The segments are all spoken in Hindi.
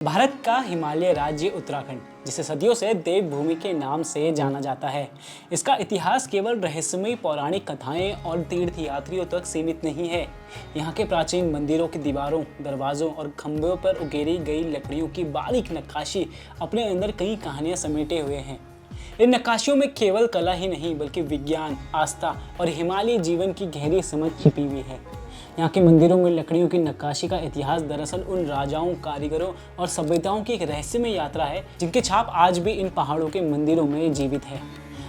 भारत का हिमालय राज्य उत्तराखंड, जिसे सदियों से देवभूमि के नाम से जाना जाता है, इसका इतिहास केवल रहस्यमयी पौराणिक कथाएं और तीर्थ यात्रियों तक सीमित नहीं है। यहाँ के प्राचीन मंदिरों की दीवारों, दरवाजों और खंभों पर उकेरी गई लकड़ियों की बारीक नक्काशी अपने अंदर कई कहानियां समेटे हुए हैं। इन नक्काशियों में केवल कला ही नहीं बल्कि विज्ञान, आस्था और हिमालयी जीवन की गहरी समझ छिपी हुई है। यहाँ के मंदिरों में लकड़ियों की नक्काशी का इतिहास दरअसल उन राजाओं, कारीगरों और सभ्यताओं की एक रहस्यमय यात्रा है जिनके छाप आज भी इन पहाड़ों के मंदिरों में जीवित है।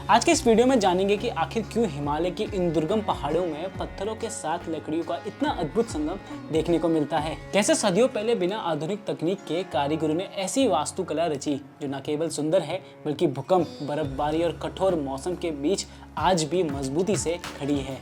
आज के इस वीडियो में जानेंगे कि आखिर क्यों हिमालय की इन दुर्गम पहाड़ों में पत्थरों के साथ लकड़ियों का इतना अद्भुत संगम देखने को मिलता है। कैसे सदियों पहले बिना आधुनिक तकनीक के कारीगरों ने ऐसी वास्तुकला रची जो न केवल सुंदर है बल्कि भूकंप, बर्फबारी और कठोर मौसम के बीच आज भी मजबूती से खड़ी है।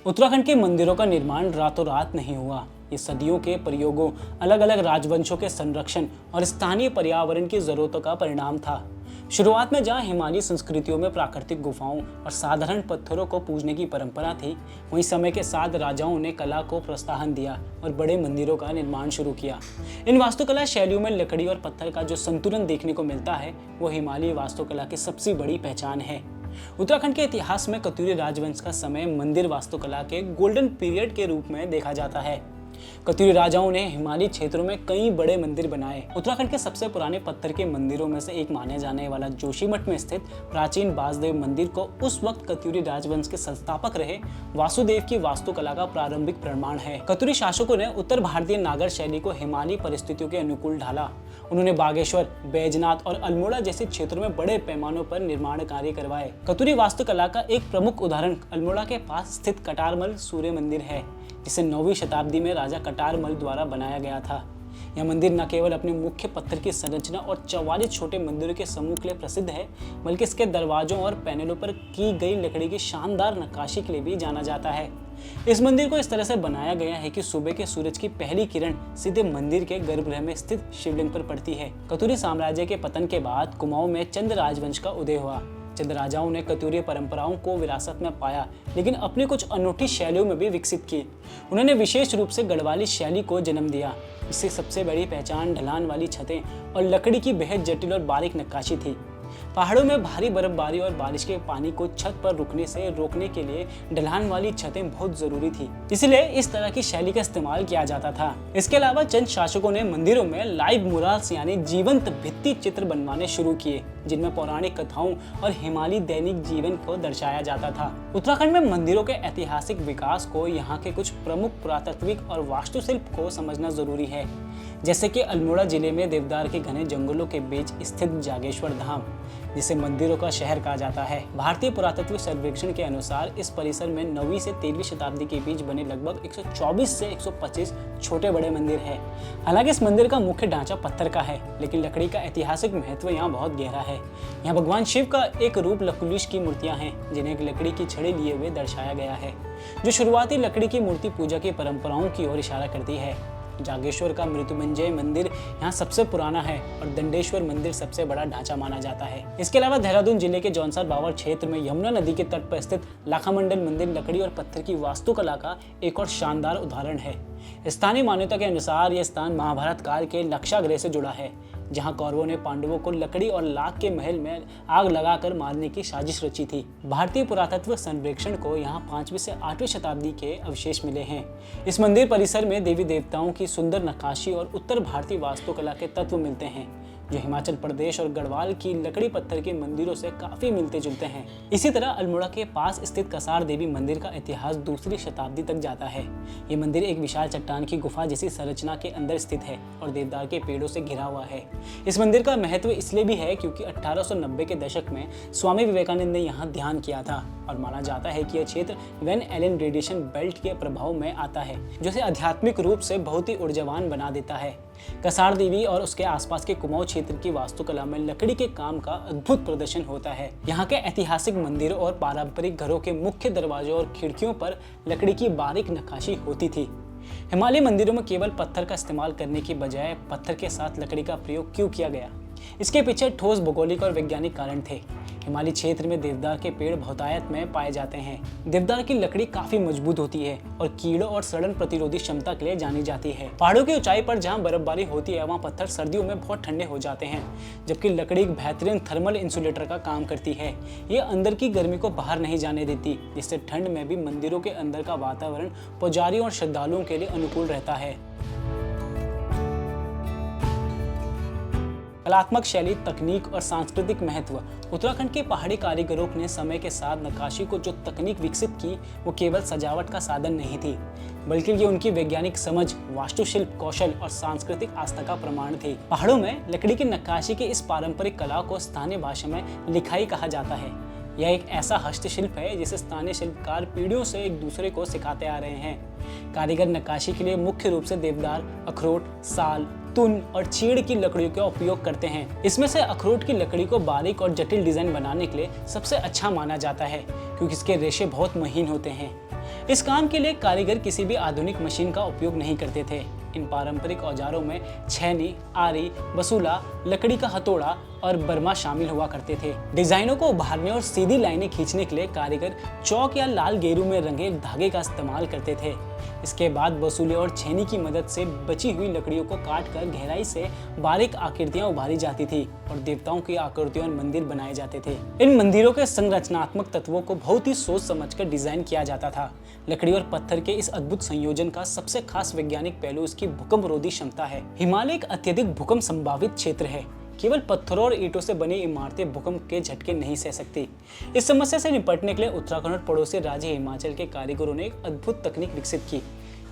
उत्तराखंड के मंदिरों का निर्माण रातों रात नहीं हुआ। ये सदियों के प्रयोगों, अलग अलग राजवंशों के संरक्षण और स्थानीय पर्यावरण की जरूरतों का परिणाम था। शुरुआत में जहाँ हिमालयी संस्कृतियों में प्राकृतिक गुफाओं और साधारण पत्थरों को पूजने की परंपरा थी, वहीं समय के साथ राजाओं ने कला को प्रोत्साहन दिया और बड़े मंदिरों का निर्माण शुरू किया। इन वास्तुकला शैलियों में लकड़ी और पत्थर का जो संतुलन देखने को मिलता है, वो हिमालयी वास्तुकला की सबसे बड़ी पहचान है। उत्तराखंड के इतिहास में कतूरी राजवंश का समय मंदिर वास्तुकला के गोल्डन पीरियड के रूप में देखा जाता है। कतूरी राजाओं ने हिमालयी क्षेत्रों में कई बड़े मंदिर बनाए। उत्तराखंड के सबसे पुराने पत्थर के मंदिरों में से एक माने जाने वाला जोशीमठ में स्थित प्राचीन बासदेव मंदिर को उस वक्त कतूरी राजवंश के संस्थापक रहे वासुदेव की वास्तुकला का प्रारंभिक प्रमाण है। कतूरी शासकों ने उत्तर भारतीय नागर शैली को हिमालयी परिस्थितियों के अनुकूल ढाला। उन्होंने बागेश्वर, बैजनाथ और अल्मोड़ा जैसे क्षेत्रों में बड़े पैमानों पर निर्माण कार्य करवाए। कतूरी वास्तुकला का एक प्रमुख उदाहरण अल्मोड़ा के पास स्थित कटारमल सूर्य मंदिर है, जिसे 9वीं शताब्दी में राजा कटारमल द्वारा बनाया गया था। यह मंदिर न केवल अपने मुख्य पत्थर की संरचना और 44 छोटे मंदिरों के समूह के लिए प्रसिद्ध है, बल्कि इसके दरवाजों और पैनलों पर की गई लकड़ी की शानदार नक्काशी के लिए भी जाना जाता है। इस मंदिर को इस तरह से बनाया गया है कि सुबह के सूरज की पहली किरण सीधे मंदिर के गर्भगृह में स्थित शिवलिंग पर पड़ती है। कतूरी साम्राज्य के पतन के बाद कुमाऊं में चंद राजवंश का उदय हुआ। चंद राजाओं ने कतूरी परंपराओं को विरासत में पाया, लेकिन अपनी कुछ अनूठी शैलियों में भी विकसित की। उन्होंने विशेष रूप से गढ़वाली शैली को जन्म दिया। इससे सबसे बड़ी पहचान ढलान वाली छतें और लकड़ी की बेहद जटिल और बारीक नक्काशी थी। पहाड़ों में भारी बर्फबारी और बारिश के पानी को छत पर रुकने से रोकने के लिए ढलान वाली छतें बहुत जरूरी थी, इसलिए इस तरह की शैली का इस्तेमाल किया जाता था। इसके अलावा चंद शासकों ने मंदिरों में लाइव मुराल्स यानी जीवंत भित्ति चित्र बनवाने शुरू किए, जिनमें पौराणिक कथाओं और हिमालयी दैनिक जीवन को दर्शाया जाता था। उत्तराखंड में मंदिरों के ऐतिहासिक विकास को यहाँ के कुछ प्रमुख पुरातात्विक और वास्तुशिल्प को समझना जरूरी है, जैसे कि अल्मोड़ा जिले में देवदार के घने जंगलों के बीच स्थित जागेश्वर धाम, जिसे मंदिरों का शहर कहा जाता है। भारतीय पुरातत्व सर्वेक्षण के अनुसार इस परिसर में 9वीं से 13वीं शताब्दी के बीच बने लगभग 124 से 125 छोटे बड़े मंदिर हैं। हालांकि इस मंदिर का मुख्य ढांचा पत्थर का है, लेकिन लकड़ी का ऐतिहासिक महत्व यहाँ बहुत गहरा है। यहाँ भगवान शिव का एक रूप लकुलिश की मूर्तियाँ हैं, जिन्हें एक लकड़ी की छड़ी लिए हुए दर्शाया गया है, जो शुरुआती लकड़ी की मूर्ति पूजा की परंपराओं की ओर इशारा करती है। जागेश्वर का मृत्युंजय मंदिर यहाँ सबसे पुराना है और दंडेश्वर मंदिर सबसे बड़ा ढांचा माना जाता है। इसके अलावा देहरादून जिले के जौनसार बावर क्षेत्र में यमुना नदी के तट पर स्थित लाखामंडल मंदिर लकड़ी और पत्थर की वास्तुकला का एक और शानदार उदाहरण है। स्थानीय मान्यता के अनुसार यह स्थान महाभारत काल के लक्षागृह से जुड़ा है, जहां कौरवों ने पांडवों को लकड़ी और लाख के महल में आग लगाकर मारने की साजिश रची थी। भारतीय पुरातत्व सर्वेक्षण को यहाँ 5वीं से 8वीं शताब्दी के अवशेष मिले हैं। इस मंदिर परिसर में देवी देवताओं की सुंदर नक्काशी और उत्तर भारतीय वास्तुकला के तत्व मिलते हैं, जो हिमाचल प्रदेश और गढ़वाल की लकड़ी पत्थर के मंदिरों से काफी मिलते जुलते हैं। इसी तरह अल्मोड़ा के पास स्थित कसार देवी मंदिर का इतिहास 2री शताब्दी तक जाता है। ये मंदिर एक विशाल चट्टान की गुफा जैसी संरचना के अंदर स्थित है और देवदार के पेड़ों से घिरा हुआ है। इस मंदिर का महत्व इसलिए भी है क्योंकि 1890 के दशक में स्वामी विवेकानंद ने यहाँ ध्यान किया था और माना जाता है कि यह क्षेत्र वैन एलन रेडिएशन बेल्ट के प्रभाव में आता है, जो इसे आध्यात्मिक रूप से बहुत ही ऊर्जावान बना देता है। कसार देवी और उसके आसपास के कुमाऊं क्षेत्र की वास्तुकला में लकड़ी के काम का अद्भुत प्रदर्शन होता है। यहाँ के ऐतिहासिक मंदिरों और पारंपरिक घरों के मुख्य दरवाजों और खिड़कियों पर लकड़ी की बारीक नक्काशी होती थी। हिमालयी मंदिरों में केवल पत्थर का इस्तेमाल करने की बजाय पत्थर के साथ लकड़ी का प्रयोग क्यों किया गया? इसके पीछे ठोस भौगोलिक और वैज्ञानिक कारण थे। हिमालय क्षेत्र में देवदार के पेड़ बहुतायत में पाए जाते हैं। देवदार की लकड़ी काफी मजबूत होती है और कीड़ों और सड़न प्रतिरोधी क्षमता के लिए जानी जाती है। पहाड़ों की ऊंचाई पर जहां बर्फबारी होती है वहां पत्थर सर्दियों में बहुत ठंडे हो जाते हैं, जबकि लकड़ी एक बेहतरीन थर्मल इंसुलेटर का काम करती है। ये अंदर की गर्मी को बाहर नहीं जाने देती, जिससे ठंड में भी मंदिरों के अंदर का वातावरण पुजारियों और श्रद्धालुओं के लिए अनुकूल रहता है। कलात्मक शैली, तकनीक और सांस्कृतिक महत्व। उत्तराखंड के पहाड़ी कारीगरों ने समय के साथ नक्काशी को जो तकनीक विकसित की वो केवल सजावट का साधन नहीं थी, बल्कि ये उनकी वैज्ञानिक समझ, वास्तुशिल्प कौशल और सांस्कृतिक आस्था का प्रमाण थी। पहाड़ों में लकड़ी की नक्काशी की इस पारंपरिक कला को स्थानीय भाषा में लिखाई कहा जाता है। यह एक ऐसा हस्तशिल्प है जिसे स्थानीय शिल्पकार पीढ़ियों से एक दूसरे को सिखाते आ रहे हैं। कारीगर नक्काशी के लिए मुख्य रूप से देवदार, अखरोट, साल, तुन और चीड़ की लकड़ियों का उपयोग करते हैं। इसमें से अखरोट की लकड़ी को बारीक और जटिल डिजाइन बनाने के लिए सबसे अच्छा माना जाता है, क्योंकि इसके रेशे बहुत महीन होते हैं। इस काम के लिए कारीगर किसी भी आधुनिक मशीन का उपयोग नहीं करते थे। इन पारंपरिक औजारों में छैनी, आरी, बसूला, लकड़ी का हथौड़ा और बर्मा शामिल हुआ करते थे। डिजाइनों को उभारने और सीधी लाइनें खींचने के लिए कारीगर चौक या लाल गेरू में रंगे धागे का इस्तेमाल करते थे। इसके बाद बसूले और छेनी की मदद से बची हुई लकड़ियों को काटकर गहराई से बारीक आकृतियां उभारी जाती थी और देवताओं की आकृतियों और मंदिर बनाए जाते थे। इन मंदिरों के संरचनात्मक तत्वों को बहुत ही सोच समझकर डिजाइन किया जाता था। लकड़ी और पत्थर के इस अद्भुत संयोजन का सबसे खास वैज्ञानिक पहलू इसकी भूकंप रोधी क्षमता है। हिमालय एक अत्यधिक भूकंप संभावित क्षेत्र है। केवल पत्थरों और ईंटों से बनी इमारतें भूकंप के झटके नहीं सह सकती। इस समस्या से निपटने के लिए उत्तराखंड और पड़ोसी राज्य हिमाचल के कारीगरों ने एक अद्भुत तकनीक विकसित की,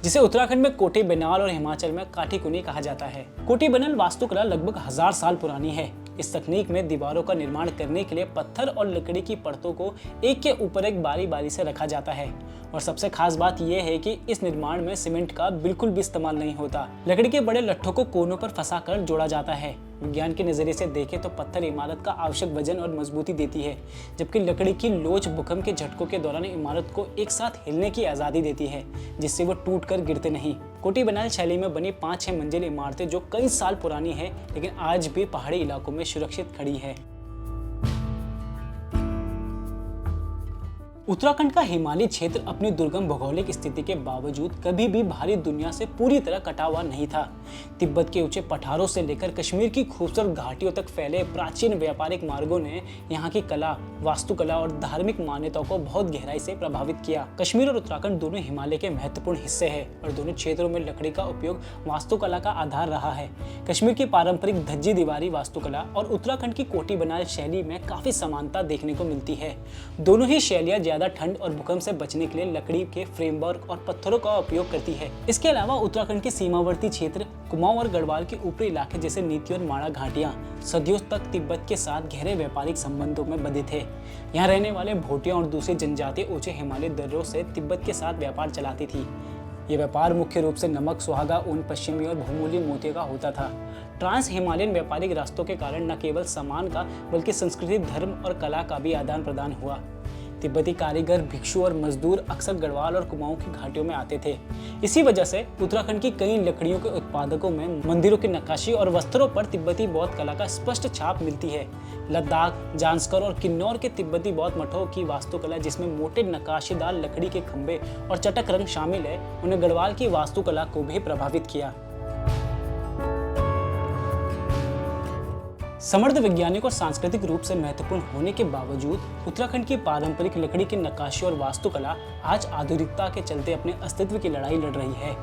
जिसे उत्तराखंड में कोटी बनाल और हिमाचल में काठीकुनी कहा जाता है। कोटी बनाल वास्तुकला लगभग 1000 साल पुरानी है। इस तकनीक में दीवारों का निर्माण करने के लिए पत्थर और लकड़ी की परतों को एक के ऊपर एक बारी बारी से रखा जाता है, और सबसे खास बात यह है कि इस निर्माण में सीमेंट का बिल्कुल भी इस्तेमाल नहीं होता। लकड़ी के बड़े लट्ठों को कोनों पर फंसाकर जोड़ा जाता है। विज्ञान के नजरिए से देखें तो पत्थर इमारत का आवश्यक वजन और मजबूती देती है, जबकि लकड़ी की लोच भूकंप के झटकों के दौरान इमारत को एक साथ हिलने की आज़ादी देती है, जिससे वो टूट कर गिरते नहीं। कोटी बनाल शैली में बनी 5-6 मंजिल इमारतें जो कई साल पुरानी है, लेकिन आज भी पहाड़ी इलाकों में सुरक्षित खड़ी है। उत्तराखंड का हिमालयी क्षेत्र अपनी दुर्गम भौगोलिक स्थिति के बावजूद कभी भी बाहरी दुनिया से पूरी तरह कटा हुआ नहीं था। तिब्बत के ऊंचे पठारों से लेकर कश्मीर की खूबसूरत घाटियों तक फैले प्राचीन व्यापारिक मार्गों ने यहाँ की कला, वास्तुकला और धार्मिक मान्यताओं को बहुत गहराई से प्रभावित किया। कश्मीर और उत्तराखंड दोनों हिमालय के महत्वपूर्ण हिस्से हैं और दोनों क्षेत्रों में लकड़ी का उपयोग वास्तुकला का आधार रहा है। कश्मीर की पारंपरिक धज्जी दीवारी वास्तुकला और उत्तराखंड की कोटी बनाल शैली में काफी समानता देखने को मिलती है। दोनों ही शैलियाँ ज्यादा ठंड और भूकंप से बचने के लिए लकड़ी के फ्रेमवर्क और पत्थरों का उपयोग करती है। इसके अलावा उत्तराखंड के सीमावर्ती क्षेत्र कुमाऊं और गढ़वाल के ऊपरी इलाके जैसे नीति और माड़ा घाटियां सदियों तक तिब्बत के साथ गहरे व्यापारिक संबंधों में बंधे थे। यहाँ रहने वाले भोटिया और दूसरी जनजाति ऊंचे हिमालय दर्रों से तिब्बत के साथ व्यापार चलाती थी। ये व्यापार मुख्य रूप से नमक, सुहागा, ऊन, पश्चिमी और बहुमूल्य मोतियों का होता था। ट्रांस हिमालयन व्यापारिक रास्तों के कारण न केवल सामान का बल्कि संस्कृति, धर्म और कला का भी आदान प्रदान हुआ। तिब्बती कारीगर, भिक्षु और मजदूर अक्सर गढ़वाल और कुमाऊं की घाटियों में आते थे। इसी वजह से उत्तराखंड की कई लकड़ियों के उत्पादकों में मंदिरों की नक्काशी और वस्त्रों पर तिब्बती बौद्ध कला का स्पष्ट छाप मिलती है। लद्दाख, जांस्कर और किन्नौर के तिब्बती बौद्ध मठों की वास्तुकला, जिसमें मोटे नक्काशीदार लकड़ी के खंभे और चटक रंग शामिल है, उन्हें गढ़वाल की वास्तुकला को भी प्रभावित किया। समृद्ध वैज्ञानिक और सांस्कृतिक रूप से महत्वपूर्ण होने के बावजूद उत्तराखंड की पारंपरिक लकड़ी की नक्काशी और वास्तुकला आज आधुनिकता के चलते अपने अस्तित्व की लड़ाई लड़ रही है।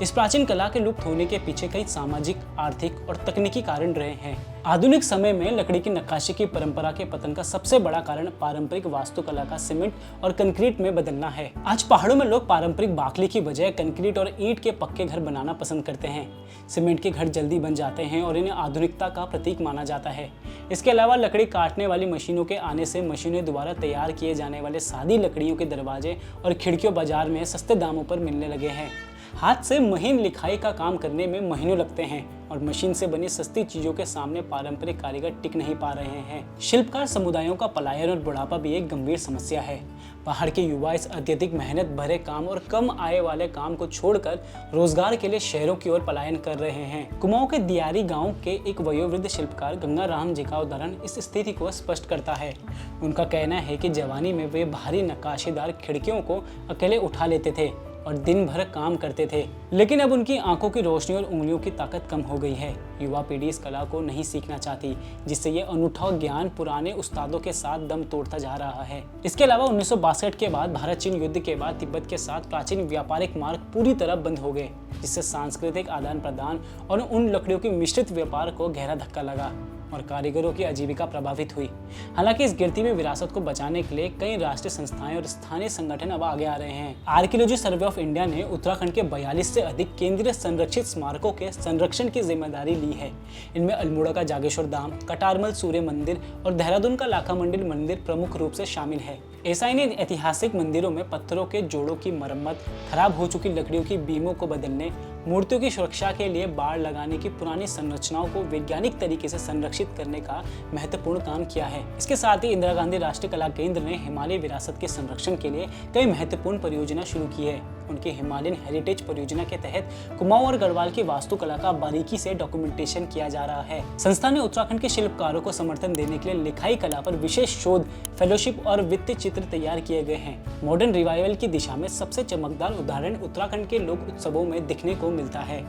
इस प्राचीन कला के लुप्त होने के पीछे कई सामाजिक, आर्थिक और तकनीकी कारण रहे हैं। आधुनिक समय में लकड़ी की नक्काशी की परंपरा के पतन का सबसे बड़ा कारण पारंपरिक वास्तुकला का सीमेंट और कंक्रीट में बदलना है। आज पहाड़ों में लोग पारंपरिक बाकली की बजाय कंक्रीट और ईंट के पक्के घर बनाना पसंद करते हैं। सीमेंट के घर जल्दी बन जाते हैं और इन्हें आधुनिकता का प्रतीक माना जाता है। इसके अलावा लकड़ी काटने वाली मशीनों के आने से मशीनों द्वारा तैयार किए जाने वाले सादी लकड़ियों के दरवाजे और खिड़कियों बाजार में सस्ते दामों पर मिलने लगे हैं। हाथ से महीन लिखाई का काम करने में महीनों लगते हैं और मशीन से बनी सस्ती चीजों के सामने पारंपरिक कारीगर टिक नहीं पा रहे हैं। शिल्पकार समुदायों का पलायन और बुढ़ापा भी एक गंभीर समस्या है। पहाड़ के युवा इस अत्यधिक मेहनत भरे काम और कम आय वाले काम को छोड़कर रोजगार के लिए शहरों की ओर पलायन कर रहे हैं। कुमाऊं के दियारी गांव के एक वयोवृद्ध शिल्पकार गंगाराम जी का उदाहरण इस स्थिति को स्पष्ट करता है। उनका कहना है कि जवानी में वे भारी नक्काशीदार खिड़कियों को अकेले उठा लेते थे और दिन भर काम करते थे, लेकिन अब उनकी आंखों की रोशनी और उंगलियों की ताकत कम हो गई है। युवा पीढ़ी इस कला को नहीं सीखना चाहती, जिससे ये अनूठा ज्ञान पुराने उस्तादों के साथ दम तोड़ता जा रहा है। इसके अलावा 1962 के बाद भारत चीन युद्ध के बाद तिब्बत के साथ प्राचीन व्यापारिक मार्ग पूरी तरह बंद हो गए, जिससे सांस्कृतिक आदान प्रदान और उन लकड़ियों की मिश्रित व्यापार को गहरा धक्का लगा और कारीगरों की आजीविका प्रभावित हुई। हालांकि इस गिरती हुई विरासत को बचाने के लिए कई राष्ट्रीय संस्थाएं और स्थानीय संगठन अब आगे आ रहे हैं। आर्कियोलॉजी सर्वे ऑफ इंडिया ने उत्तराखंड के 42 से अधिक केंद्रीय संरक्षित स्मारकों के संरक्षण की जिम्मेदारी ली है। इनमें अल्मोड़ा का जागेश्वर धाम, कटारमल सूर्य मंदिर और देहरादून का लाखा मंदिर मंदिर प्रमुख रूप से शामिल है। एसआई ने ऐतिहासिक मंदिरों में पत्थरों के जोड़ों की मरम्मत, खराब हो चुकी लकड़ियों की बीमों को बदलने, मूर्तियों की सुरक्षा के लिए बाड़ लगाने की पुरानी संरचनाओं को वैज्ञानिक तरीके से संरक्षित करने का महत्वपूर्ण काम किया है। इसके साथ ही इंदिरा गांधी राष्ट्रीय कला केंद्र ने हिमालय विरासत के संरक्षण के लिए कई महत्वपूर्ण परियोजना शुरू की है। उनकी हिमालयन हेरिटेज परियोजना के तहत कुमाऊं और गढ़वाल की वास्तुकला का बारीकी से डॉक्यूमेंटेशन किया जा रहा है। संस्था ने उत्तराखंड के शिल्पकारों को समर्थन देने के लिए लिखाई कला पर विशेष शोध, फेलोशिप और वित्तीय चित्र तैयार किए गए हैं। मॉडर्न रिवाइवल की दिशा में सबसे चमकदार उदाहरण उत्तराखंड के लोक उत्सवों में दिखने को मिलता है।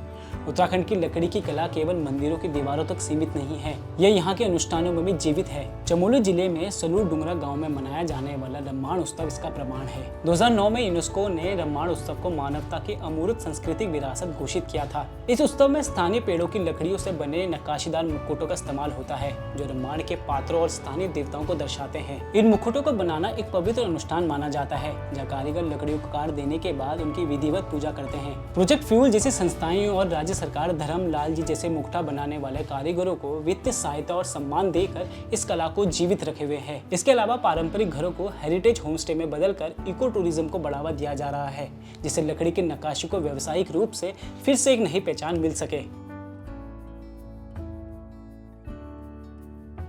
उत्तराखंड की लकड़ी की कला केवल मंदिरों की दीवारों तक सीमित नहीं है, यह यहाँ के अनुष्ठानों में भी जीवित है। चमोली जिले में सलूर डुंगरा गांव में मनाया जाने वाला रम्माण उत्सव इसका प्रमाण है। 2009 में यूनेस्को ने रम्माण उत्सव को मानवता की अमूर्त सांस्कृतिक विरासत घोषित किया था। इस उत्सव में स्थानीय पेड़ों की लकड़ियों से बने नक्काशीदार मुकुटों का इस्तेमाल होता है, जो रम्माण के पात्रों और स्थानीय देवताओं को दर्शाते हैं। इन मुकुटों को बनाना एक पवित्र अनुष्ठान माना जाता है, जहाँ कारीगर लकड़ियों को काट देने के बाद उनकी विधिवत पूजा करते हैं। प्रोजेक्ट फ्यूल जैसी संस्थाएं और राज्य सरकार धर्मलाल जी जैसे मुखटा बनाने वाले कारीगरों को वित्तीय सहायता और सम्मान देकर इस कला को जीवित रखे हुए हैं। इसके अलावा पारंपरिक घरों को हेरिटेज होमस्टे में बदलकर इको टूरिज्म को बढ़ावा दिया जा रहा है, जिससे लकड़ी की नक्काशी को व्यावसायिक रूप से फिर से एक नई पहचान मिल सके।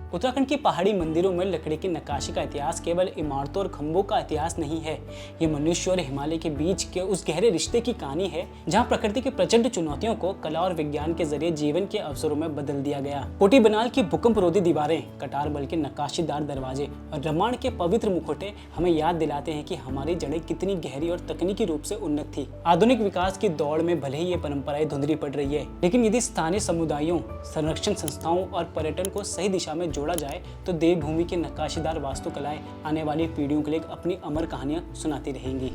उत्तराखंड की पहाड़ी मंदिरों में लकड़ी की नक्काशी का इतिहास केवल इमारतों और खंभों का इतिहास नहीं है। ये मनुष्य और हिमालय के बीच के उस गहरे रिश्ते की कहानी है, जहां प्रकृति की प्रचंड चुनौतियों को कला और विज्ञान के जरिए जीवन के अवसरों में बदल दिया गया। कोटी बनाल की भूकंपरोधी दीवारें, कटारमल के नक्काशीदार दरवाजे और रम्माण के पवित्र मुखौटे हमें याद दिलाते हैं कि हमारी जड़ें कितनी गहरी और तकनीकी रूप से उन्नत थी। आधुनिक विकास की दौड़ में भले ही ये परंपराएं धुंधली पड़ रही है, लेकिन यदि स्थानीय समुदायों, संरक्षण संस्थाओं और पर्यटन को सही दिशा में जोड़ा जाए तो देवभूमि की नक्काशीदार वास्तुकलाएं आने वाली पीढ़ियों के लिए अपनी अमर कहानियां सुनाती रहेंगी।